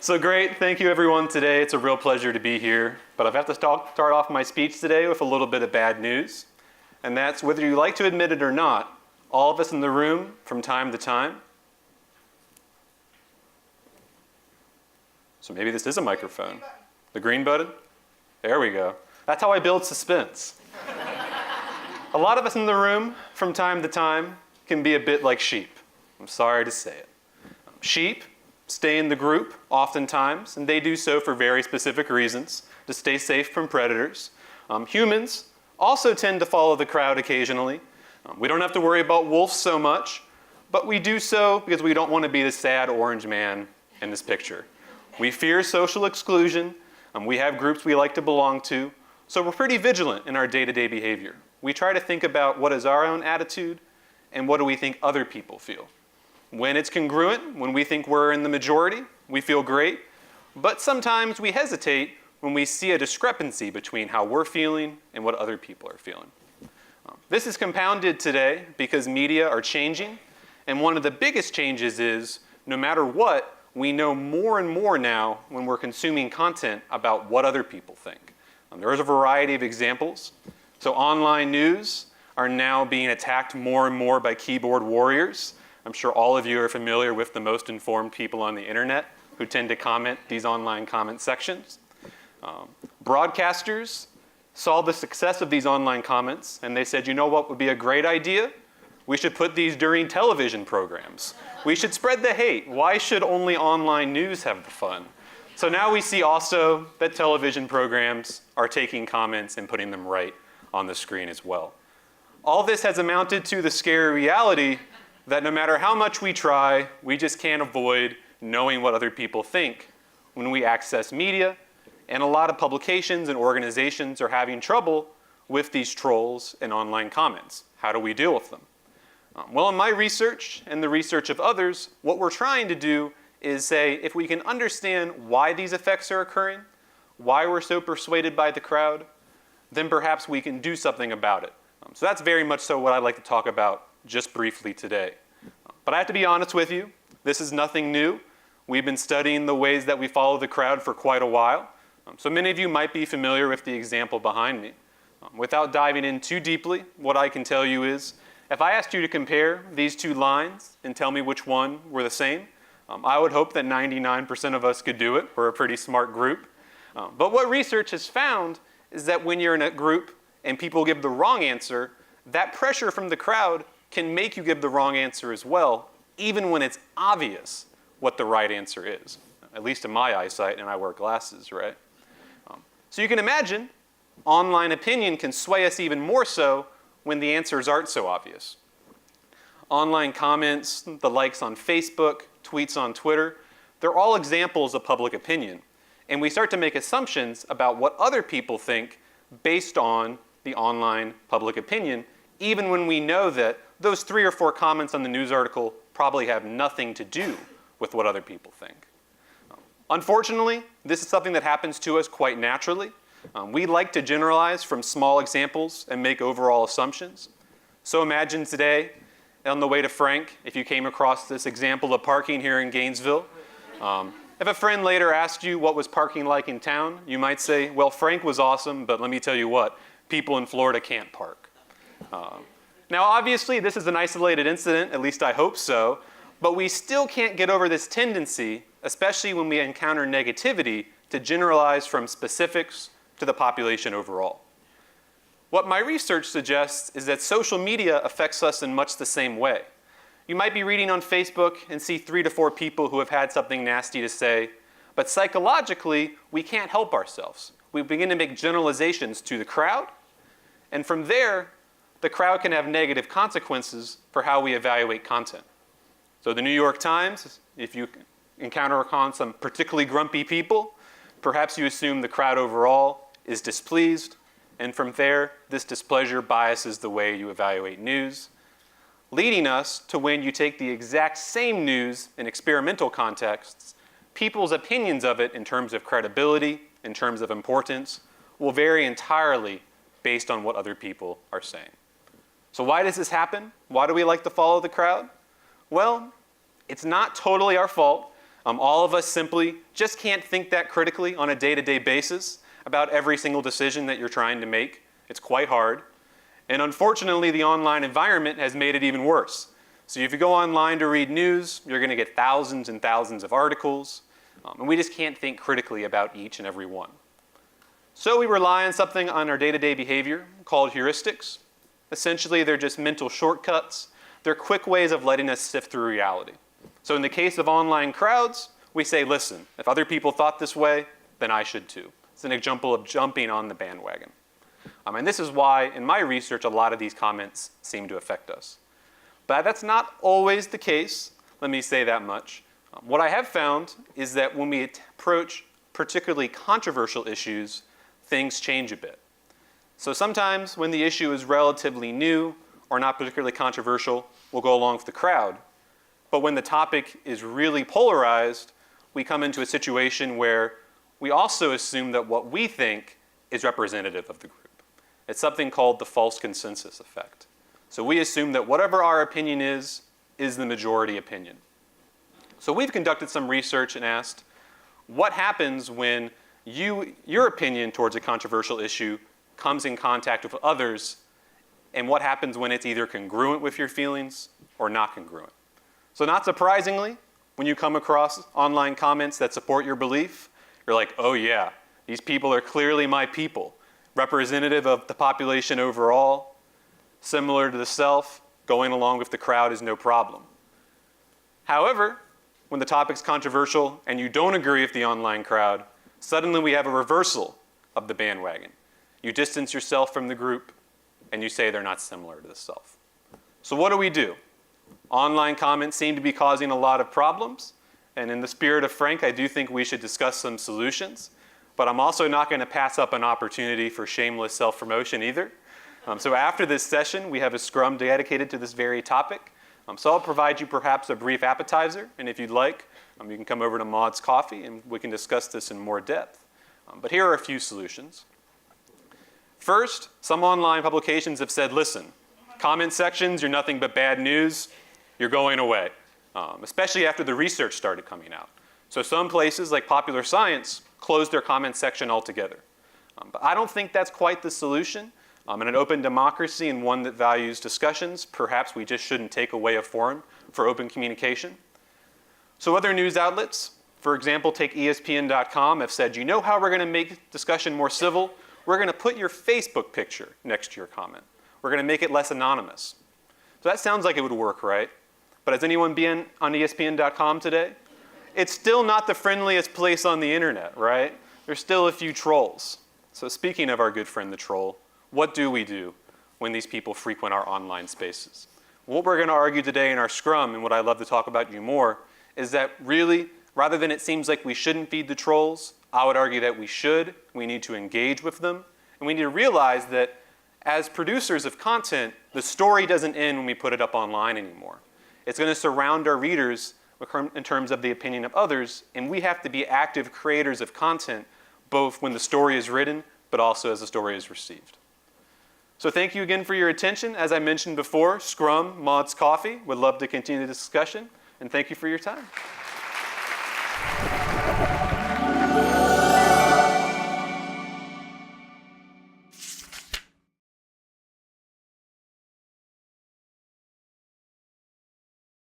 So great, thank you everyone today. It's a real pleasure to be here. But I have to start off my speech today with a little bit of bad news. And that's, whether you like to admit it or not, all of us in the room from time to time. So maybe this is a microphone. The green button? There we go. That's how I build suspense. A lot of us in the room from time to time can be a bit like sheep. I'm sorry to say it. Sheep stay in the group oftentimes, and they do so for very specific reasons, to stay safe from predators. Humans also tend to follow the crowd occasionally. We don't have to worry about wolves so much, but we do so because we don't want to be the sad orange man in this picture. We fear social exclusion. We have groups we like to belong to, so we're pretty vigilant in our day-to-day behavior. We try to think about what is our own attitude and what do we think other people feel. When it's congruent, when we think we're in the majority, we feel great, but sometimes we hesitate when we see a discrepancy between how we're feeling and what other people are feeling. This is compounded today because media are changing, and one of the biggest changes is, no matter what, we know more and more now when we're consuming content about what other people think. There is a variety of examples. So online news are now being attacked more and more by keyboard warriors. I'm sure all of you are familiar with the most informed people on the internet who tend to comment these online comment sections. Broadcasters saw the success of these online comments, and they said, you know what would be a great idea? We should put these during television programs. We should spread the hate. Why should only online news have the fun? So now we see also that television programs are taking comments and putting them right on the screen as well. All this has amounted to the scary reality that no matter how much we try, we just can't avoid knowing what other people think when we access media, and a lot of publications and organizations are having trouble with these trolls and online comments. How do we deal with them? Well, in my research and the research of others, what we're trying to do is say, if we can understand why these effects are occurring, why we're so persuaded by the crowd, then perhaps we can do something about it. So that's very much so what I'd like to talk about just briefly today. But I have to be honest with you, this is nothing new. We've been studying the ways that we follow the crowd for quite a while. So many of you might be familiar with the example behind me. Without diving in too deeply, what I can tell you is, if I asked you to compare these two lines and tell me which one were the same, I would hope that 99% of us could do it. We're a pretty smart group. But what research has found is that when you're in a group and people give the wrong answer, that pressure from the crowd can make you give the wrong answer as well, even when it's obvious what the right answer is, at least in my eyesight, and I wear glasses, right? So you can imagine online opinion can sway us even more so when the answers aren't so obvious. Online comments, the likes on Facebook, tweets on Twitter, they're all examples of public opinion. And we start to make assumptions about what other people think based on the online public opinion, even when we know that those 3 or 4 comments on the news article probably have nothing to do with what other people think. Unfortunately, this is something that happens to us quite naturally. We like to generalize from small examples and make overall assumptions. So imagine today, on the way to Frank, if you came across this example of parking here in Gainesville. If a friend later asked you what was parking like in town, you might say, well, Frank was awesome, but let me tell you what, people in Florida can't park. Now, obviously, this is an isolated incident, at least I hope so, but we still can't get over this tendency, especially when we encounter negativity, to generalize from specifics to the population overall. What my research suggests is that social media affects us in much the same way. You might be reading on Facebook and see 3 to 4 people who have had something nasty to say, but psychologically, we can't help ourselves. We begin to make generalizations to the crowd, and from there, the crowd can have negative consequences for how we evaluate content. So the New York Times, if you encounter upon some particularly grumpy people, perhaps you assume the crowd overall is displeased, and from there, this displeasure biases the way you evaluate news, leading us to when you take the exact same news in experimental contexts, people's opinions of it in terms of credibility, in terms of importance, will vary entirely based on what other people are saying. So why does this happen? Why do we like to follow the crowd? Well, it's not totally our fault. All of us simply just can't think that critically on a day-to-day basis about every single decision that you're trying to make. It's quite hard. And unfortunately, the online environment has made it even worse. So if you go online to read news, you're going to get thousands and thousands of articles. And we just can't think critically about each and every one. So we rely on something on our day-to-day behavior called heuristics. Essentially, they're just mental shortcuts. They're quick ways of letting us sift through reality. So in the case of online crowds, we say, listen, if other people thought this way, then I should too. It's an example of jumping on the bandwagon. And this is why, in my research, a lot of these comments seem to affect us. But that's not always the case, let me say that much. What I have found is that when we approach particularly controversial issues, things change a bit. So sometimes when the issue is relatively new or not particularly controversial, we'll go along with the crowd. But when the topic is really polarized, we come into a situation where we also assume that what we think is representative of the group. It's something called the false consensus effect. So we assume that whatever our opinion is the majority opinion. So we've conducted some research and asked, what happens when your opinion towards a controversial issue comes in contact with others, and what happens when it's either congruent with your feelings or not congruent? So not surprisingly, when you come across online comments that support your belief, you're like, oh yeah, these people are clearly my people, representative of the population overall, similar to the self, going along with the crowd is no problem. However, when the topic's controversial and you don't agree with the online crowd, suddenly we have a reversal of the bandwagon. You distance yourself from the group and you say they're not similar to the self. So what do? Online comments seem to be causing a lot of problems, and in the spirit of Frank, I do think we should discuss some solutions, but I'm also not going to pass up an opportunity for shameless self-promotion either. So after this session, we have a scrum dedicated to this very topic. So I'll provide you perhaps a brief appetizer, and if you'd like, you can come over to Maud's Coffee and we can discuss this in more depth. But here are a few solutions. First, some online publications have said, listen, comment sections, you're nothing but bad news, you're going away, especially after the research started coming out. So some places like Popular Science closed their comment section altogether. But I don't think that's quite the solution. In an open democracy and one that values discussions, perhaps we just shouldn't take away a forum for open communication. So other news outlets, for example, take ESPN.com, have said, you know how we're going to make discussion more civil? We're going to put your Facebook picture next to your comment. We're going to make it less anonymous. So that sounds like it would work, right? But has anyone been on ESPN.com today? It's still not the friendliest place on the internet, right? There's still a few trolls. So speaking of our good friend the troll, what do we do when these people frequent our online spaces? What we're going to argue today in our scrum, and what I'd love to talk about you more, is that really, rather than it seems like we shouldn't feed the trolls, I would argue that we should. We need to engage with them. And we need to realize that as producers of content, the story doesn't end when we put it up online anymore. It's going to surround our readers in terms of the opinion of others, and we have to be active creators of content, both when the story is written, but also as the story is received. So thank you again for your attention. As I mentioned before, Scrum, Maud's Coffee, would love to continue the discussion, and thank you for your time.